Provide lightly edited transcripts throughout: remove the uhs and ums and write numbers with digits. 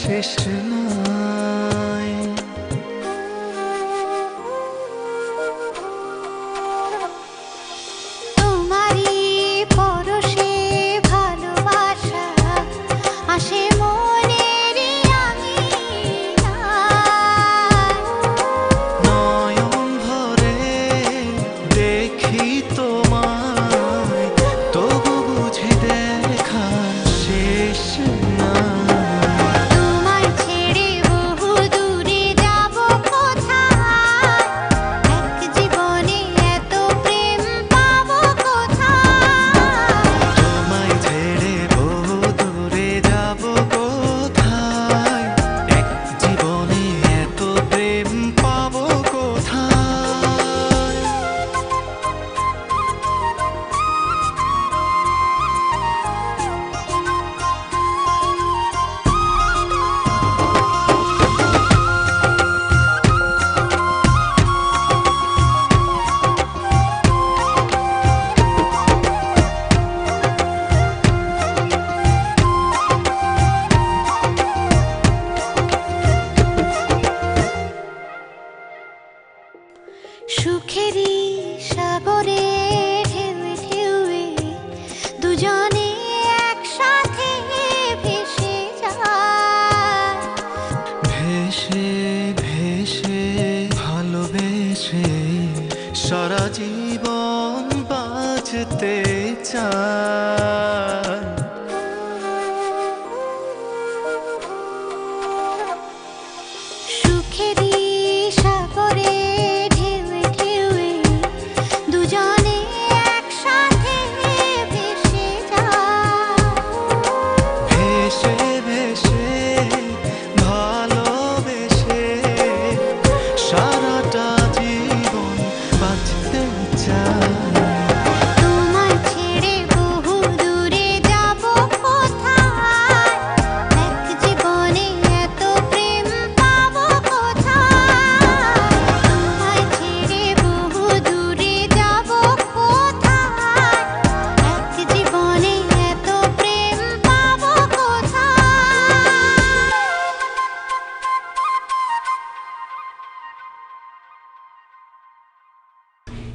শেষ নাই। তোমারই পরশে ভালোবাসা আসে মনেরই আঙিনায়। নয়ন ভরে দেখি তোমায়, তবু বুঝি দেখা শেষ নাই। তোমায় ছেড়ে বহু দূরে যাব কোথায়, এক জীবনে এত প্রেম পাবো কোথায়। তোমায় ছেড়ে বহু দূরে যাব কোথায়, এক জীবনে এত প্রেম পাবো কোথায়। সুখেরই সাগরে ঢেউয়ে ঢেউয়ে দুজনে একসাথে ভেসে যায়। ভেসে ভেসে ভালোবেসে সারা জীবন বাঁচতে চাই। সুখেরই সাগরে ঢেউয়ে ঢেউয়ে দুজনে একসাথে ভেসে যায়। ভেসে ভেসে ভালোবেসে সারাটা জীবন বাঁচতে চাই। তোমায় ছেড়ে বহু দূরে যাব কোথায়, এক জীবনে এত প্রেম পাবো কোথায়। তোমায় ছেড়ে বহু দূরে যাব কোথায়, এক জীবনে এত প্রেম পাবো কোথায়।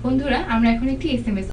বন্ধুরা, আমরা এখন একটি SMS